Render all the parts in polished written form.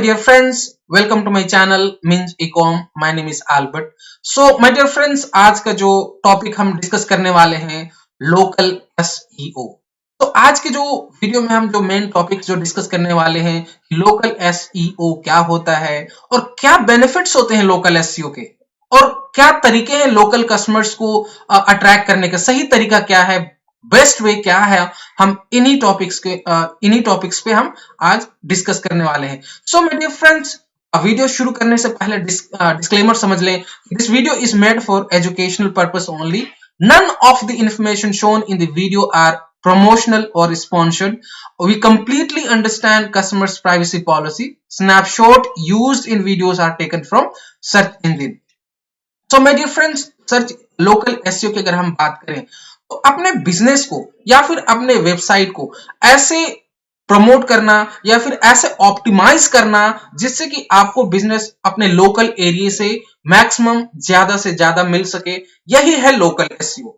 my dear friends, welcome to my channel Minj Ecom. My name is Albert. So my dear friends, आज का जो topic हम discuss करने वाले हैं लोकल एसईओ. तो आज के जो वीडियो में हम जो मेन टॉपिक जो डिस्कस करने वाले हैं लोकल एसईओ क्या होता है और क्या बेनिफिट्स होते हैं लोकल एसईओ के और क्या तरीके हैं लोकल कस्टमर्स को अट्रैक्ट करने का, सही तरीका क्या है, बेस्ट वे क्या है. हम इन्हीं टॉपिक्स पे हम आज डिस्कस करने वाले हैं. So my dear friends, video शुरू करने से पहले डिस्क्लेमर समझ लें. This video is made for educational purpose only. None of the information shown in the video are promotional or sponsored. We completely understand customers privacy policy. Snapshot used in videos are taken from search engine. So my dear friends, search local SEO की अगर हम बात करें तो अपने business को या फिर अपने वेबसाइट को ऐसे प्रमोट करना या फिर ऐसे ऑप्टिमाइज करना जिससे कि आपको बिजनेस अपने लोकल एरिया से मैक्सिमम ज्यादा से ज्यादा मिल सके, यही है लोकल एसईओ.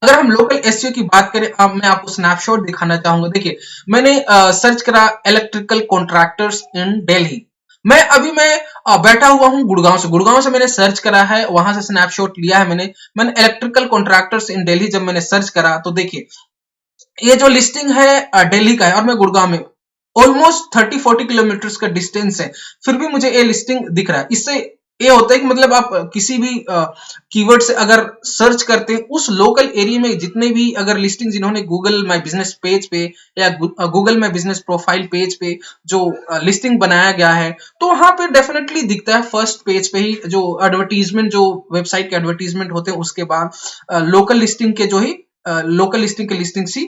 अगर हम लोकल एसईओ की बात करें, अब मैं आपको स्नैपशॉट दिखाना चाहूंगा. देखिए, मैंने सर्च करा इलेक्ट्रिकल कॉन्ट्रैक्टर्स इन दिल्ली. मैं बैठा हुआ हूं गुड़गांव से मैंने सर्च करा है, वहां से स्नैपशॉट लिया है मैंने इलेक्ट्रिकल कॉन्ट्रैक्टर्स इन दिल्ली जब मैंने सर्च करा तो देखिए ये जो लिस्टिंग है दिल्ली का है और मैं गुड़गांव में, ऑलमोस्ट 30-40 किलोमीटर का डिस्टेंस है, फिर भी मुझे ये लिस्टिंग दिख रहा है. इससे ये होता है कि मतलब आप किसी भी कीवर्ड से अगर सर्च करते हैं उस लोकल एरिया में जितने भी अगर लिस्टिंग जिन्होंने गूगल माय बिजनेस पेज पे या Google my business profile page पे जो लिस्टिंग बनाया गया है तो वहां पे डेफिनेटली दिखता है फर्स्ट पेज पे ही जो एडवर्टीजमेंट, जो वेबसाइट के एडवर्टीजमेंट होते हैं उसके बाद लोकल लिस्टिंग के जो ही लोकल लिस्टिंग के लिस्टिंग सी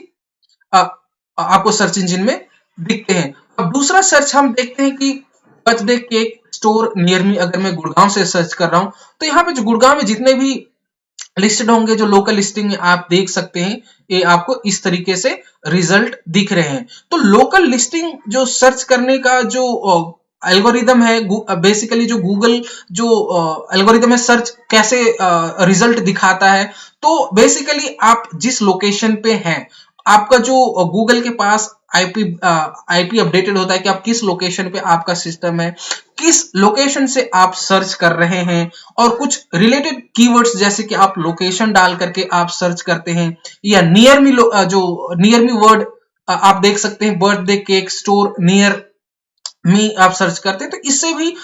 आपको सर्च इंजन में दिखते हैं. अब दूसरा सर्च हम देखते हैं कि birthday cake store near me. अगर मैं गुड़गांव से सर्च कर रहा हूं तो यहाँ पे जो गुड़गांव में जितने भी लिस्टेड होंगे जो लोकल लिस्टिंग आप देख सकते हैं, ये आपको इस तरीके से रिजल्ट दिख रहे हैं. तो लोकल लिस्टिंग जो सर्च करने का जो एल्गोरिदम है, बेसिकली जो गूगल जो एल्गोरिदम है सर्च कैसे रिजल्ट दिखाता है, तो बेसिकली आप जिस लोकेशन पे हैं आपका जो गूगल के पास आईपी अपडेटेड होता है कि आप किस लोकेशन पे आपका सिस्टम है, किस लोकेशन से आप सर्च कर रहे हैं और कुछ रिलेटेड कीवर्ड्स जैसे कि आप लोकेशन डाल करके आप सर्च करते हैं या नियर मी वर्ड आप देख सकते हैं, birthday cake store near me आप सर्च करते हैं, तो इससे भी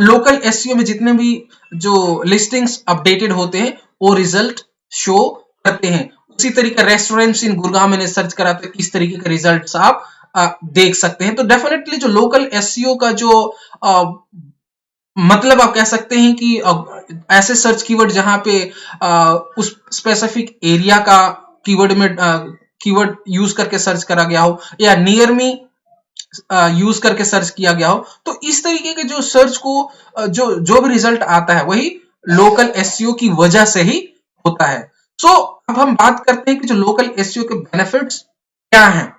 लोकल एसईओ में जितने भी जो लिस्टिंग्स अपडेटेड होते हैं वो रिजल्ट शो करते हैं. उसी तरीके रेस्टोरेंट्स इन गुड़गांव मैंने सर्च करा तो इस तरीके के रिजल्ट्स आप देख सकते हैं. तो डेफिनेटली जो लोकल एसईओ का जो मतलब आप कह सकते हैं कि ऐसे सर्च कीवर्ड जहां पे उस स्पेसिफिक एरिया का कीवर्ड यूज करके सर्च करा गया हो या नियर मी यूज करके सर्च किया गया हो, तो इस तरीके के जो सर्च को जो भी रिजल्ट आता है वही लोकल एसईओ की वजह से ही होता है. सो अब हम बात करते हैं कि जो लोकल एसईओ के बेनिफिट्स क्या हैं.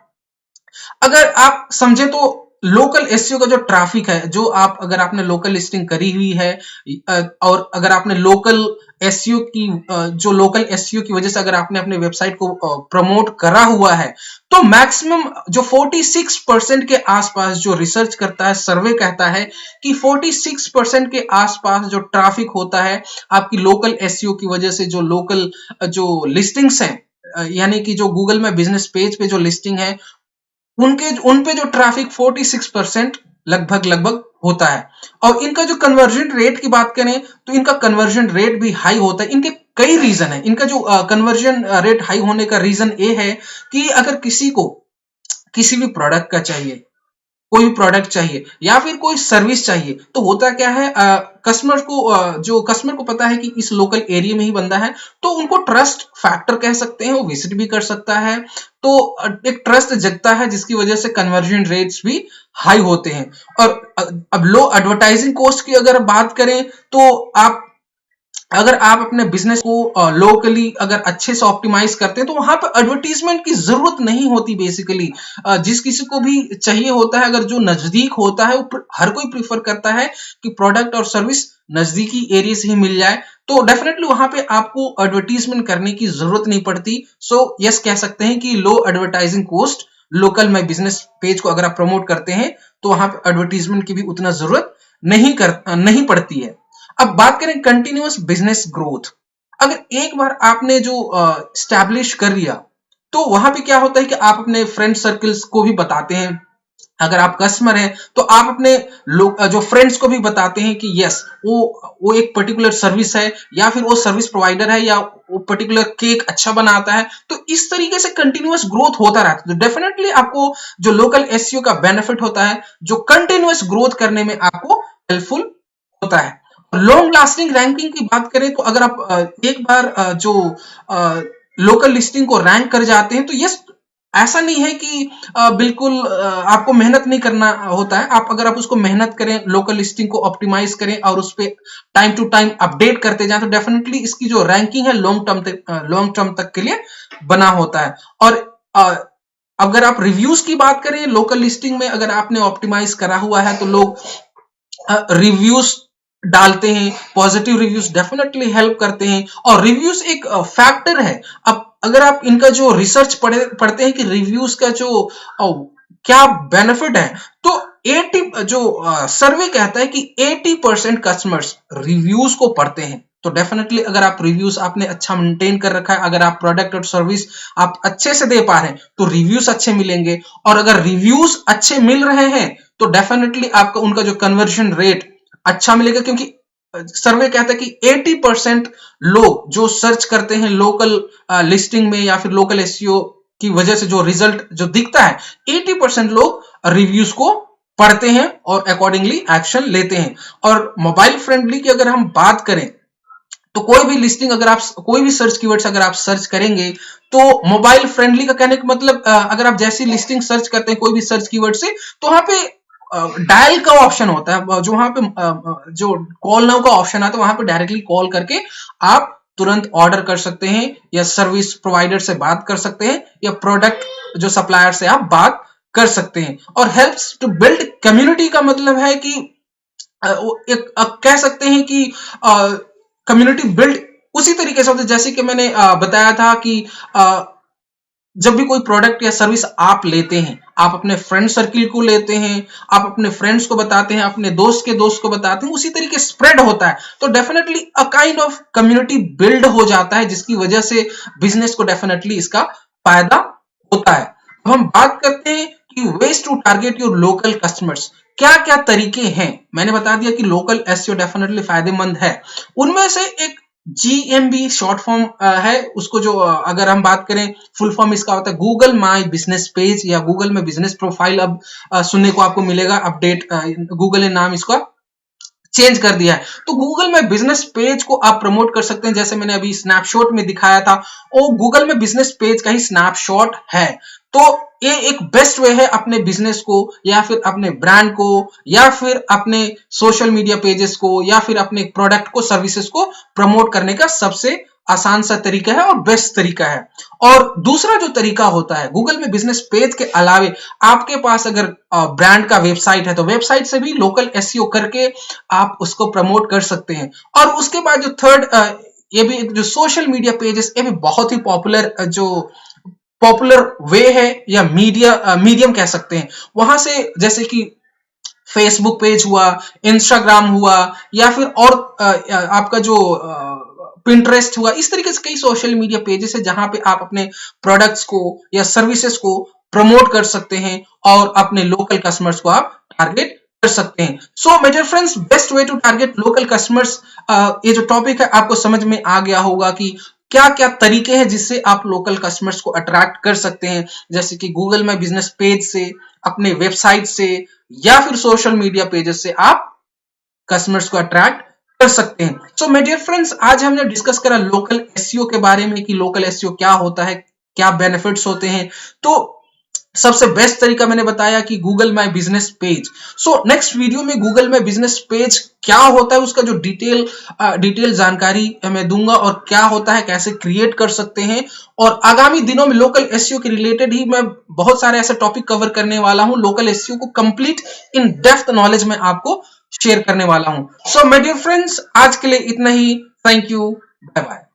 अगर आप समझे तो लोकल एसईओ का जो ट्रैफिक है, जो आप अगर आपने लोकल लिस्टिंग करी हुई है और अगर आपने लोकल एसईओ की जो लोकल एसईओ की वजह से अगर आपने अपने वेबसाइट को प्रमोट करा हुआ है तो मैक्सिमम जो 46% के आसपास जो रिसर्च करता है, सर्वे कहता है कि 46% के आसपास जो ट्रैफिक होता है आपकी लोकल एसईओ की वजह से, जो लोकल जो लिस्टिंग्स हैं यानी कि जो गूगल में बिजनेस पेज पे जो लिस्टिंग है उन पे जो ट्रैफिक 46% लगभग होता है. और इनका जो कन्वर्जन रेट की बात करें तो इनका कन्वर्जन रेट भी हाई होता है. इनके कई रीजन है. इनका जो कन्वर्जन रेट हाई होने का रीजन ये है कि अगर किसी को किसी भी प्रोडक्ट का चाहिए, कोई भी प्रोडक्ट चाहिए या फिर कोई सर्विस चाहिए, तो होता क्या है जो कस्टमर को पता है कि इस लोकल एरिया में ही बंदा है तो उनको ट्रस्ट फैक्टर कह सकते हैं, वो विजिट भी कर सकता है, तो एक ट्रस्ट जगता है जिसकी वजह से कन्वर्जन रेट्स भी हाई होते हैं. और अब लो एडवर्टाइजिंग कॉस्ट की अगर बात करें तो अगर आप अपने बिजनेस को लोकली अगर अच्छे से ऑप्टिमाइज करते हैं तो वहां पर एडवर्टीजमेंट की जरूरत नहीं होती. बेसिकली जिस किसी को भी चाहिए होता है, अगर जो नजदीक होता है वो हर कोई प्रीफर करता है कि प्रोडक्ट और सर्विस नजदीकी एरिया से ही मिल जाए, तो डेफिनेटली वहां पे आपको एडवर्टीजमेंट करने की जरूरत नहीं पड़ती. सो यस कह सकते हैं कि low advertising cost local my business page को अगर आप प्रमोट करते हैं तो वहां पे एडवर्टीजमेंट की भी उतना जरूरत नहीं पड़ती है। अब बात करें कंटिन्यूअस बिजनेस ग्रोथ। अगर एक बार आपने जो स्टैब्लिश कर लिया तो वहां पे क्या होता है कि आप अपने फ्रेंड सर्कल्स को भी बताते हैं। अगर आप कस्टमर हैं तो आप अपने लोग जो फ्रेंड्स को भी बताते हैं कि यस वो एक पर्टिकुलर सर्विस है या फिर वो सर्विस प्रोवाइडर है या वो पर्टिकुलर केक अच्छा बनाता है। तो इस तरीके से कंटिन्यूअस ग्रोथ होता रहता है। तो डेफिनेटली आपको जो लोकल एसईओ का बेनिफिट होता है जो कंटिन्यूअस ग्रोथ करने में आपको हेल्पफुल होता है। लॉन्ग लास्टिंग रैंकिंग की बात करें तो अगर आप एक बार जो लोकल लिस्टिंग को रैंक कर जाते हैं तो यस ऐसा नहीं है कि बिल्कुल आपको मेहनत नहीं करना होता है। अगर आप उसको मेहनत करें, लोकल लिस्टिंग को ऑप्टिमाइज करें और उस पर टाइम टू टाइम अपडेट करते जाएं तो डेफिनेटली इसकी जो रैंकिंग है लॉन्ग टर्म तक के लिए बना होता है। और अगर आप रिव्यूज की बात करें लोकल लिस्टिंग में, अगर आपने ऑप्टिमाइज करा हुआ है तो लोग रिव्यूज डालते हैं। पॉजिटिव रिव्यूज डेफिनेटली हेल्प करते हैं और रिव्यूज एक फैक्टर है। अब अगर आप इनका जो रिसर्च पढ़ते हैं कि रिव्यूज का जो क्या बेनिफिट है तो 80 जो सर्वे कहता है कि 80% कस्टमर्स रिव्यूज को पढ़ते हैं। तो डेफिनेटली अगर आप रिव्यूज आपने अच्छा मेंटेन कर रखा है, अगर आप प्रोडक्ट और सर्विस आप अच्छे से दे पा रहे हैं तो रिव्यूज अच्छे मिलेंगे। और अगर रिव्यूज अच्छे मिल रहे हैं तो डेफिनेटली आपका उनका जो कन्वर्जन रेट अच्छा मिलेगा, क्योंकि सर्वे कहता है कि 80% लोग जो सर्च करते हैं लोकल लिस्टिंग में या फिर लोकल एसईओ की वजह से जो रिजल्ट जो दिखता है 80% लोग रिव्यूज को पढ़ते हैं और अकॉर्डिंगली एक्शन लेते हैं। और मोबाइल फ्रेंडली की अगर हम बात करें तो कोई भी लिस्टिंग अगर आप कोई भी सर्च कीवर्ड्स अगर आप सर्च करेंगे तो मोबाइल फ्रेंडली का कहने का मतलब अगर आप जैसी लिस्टिंग सर्च करते हैं कोई भी सर्च कीवर्ड से तो वहां पे डायल का ऑप्शन होता है, जो वहां पे जो कॉल नाउ का ऑप्शन आता है वहां पे डायरेक्टली कॉल करके आप तुरंत ऑर्डर कर सकते हैं या सर्विस प्रोवाइडर से बात कर सकते हैं या प्रोडक्ट जो सप्लायर से आप बात कर सकते हैं। और हेल्प्स टू बिल्ड कम्युनिटी का मतलब है कि एक कह सकते हैं कि कम्युनिटी बिल्ड उसी तरीके से होता है जैसे कि मैंने बताया था कि जब भी कोई प्रोडक्ट या सर्विस आप लेते हैं आप अपने फ्रेंड सर्किल को लेते हैं, आप अपने फ्रेंड्स को बताते हैं, अपने दोस्त के दोस्त को बताते हैं, उसी तरीके स्प्रेड होता है तो definitely a kind of community build हो जाता है जिसकी वजह से बिजनेस को डेफिनेटली इसका फायदा होता है। अब हम बात करते हैं कि ways to target your local customers. क्या क्या तरीके हैं, मैंने बता दिया कि लोकल एसईओ डेफिनेटली फायदेमंद है। उनमें से एक GMB शॉर्ट फॉर्म है, उसको जो अगर हम बात करें फुल फॉर्म इसका होता है गूगल माई बिजनेस पेज या गूगल में बिजनेस प्रोफाइल। अब सुनने को आपको मिलेगा अपडेट, गूगल ने नाम इसका चेंज कर दिया है। तो गूगल में बिजनेस पेज को आप प्रमोट कर सकते हैं, जैसे मैंने अभी स्नैपशॉट में दिखाया था वो गूगल में बिजनेस पेज का ही स्नैपशॉट है। तो ये एक बेस्ट वे है अपने बिजनेस को या फिर अपने ब्रांड को या फिर अपने सोशल मीडिया पेजेस को या फिर अपने प्रोडक्ट को सर्विसेज को प्रमोट करने का सबसे आसान सा तरीका है और बेस्ट तरीका है। और दूसरा जो तरीका होता है गूगल में बिजनेस पेज के अलावे आपके पास अगर ब्रांड का वेबसाइट है तो वेबसाइट से भी लोकल एसईओ करके आप उसको प्रमोट कर सकते हैं। और उसके बाद जो थर्ड ये भी जो सोशल मीडिया पेजेस ये भी बहुत ही पॉपुलर वे है या मीडियम कह सकते हैं। वहां से जैसे कि फेसबुक पेज हुआ, इंस्टाग्राम हुआ या फिर और आपका जो पिंटरेस्ट हुआ, इस तरीके से कई सोशल मीडिया पेजेस है जहां पे आप अपने प्रोडक्ट्स को या सर्विसेज को प्रमोट कर सकते हैं और अपने लोकल कस्टमर्स को आप टारगेट कर सकते हैं। So my dear friends, best way to target local customers, ये जो टॉपिक है आपको समझ में आ गया होगा कि क्या क्या तरीके हैं जिससे आप लोकल कस्टमर्स को अट्रैक्ट कर सकते हैं, जैसे कि गूगल में बिजनेस पेज से, अपने वेबसाइट से या फिर सोशल मीडिया पेजेस से आप कस्टमर्स को अट्रैक्ट कर सकते हैं। सो माय डियर फ्रेंड्स, आज हमने डिस्कस करा लोकल एसईओ के बारे में कि लोकल एसईओ क्या होता है, क्या बेनिफिट्स होते हैं। तो सबसे बेस्ट तरीका मैंने बताया कि गूगल माई business page. So next video में गूगल माई बिजनेस पेज क्या होता है उसका जो डिटेल जानकारी मैं दूंगा और क्या होता है, कैसे क्रिएट कर सकते हैं। और आगामी दिनों में लोकल एसईओ के रिलेटेड ही मैं बहुत सारे ऐसे टॉपिक कवर करने वाला हूं। लोकल एसईओ को कंप्लीट इन डेप्थ नॉलेज में आपको शेयर करने वाला हूं। सो माय डियर फ्रेंड्स, आज के लिए इतना ही। Thank you, bye bye.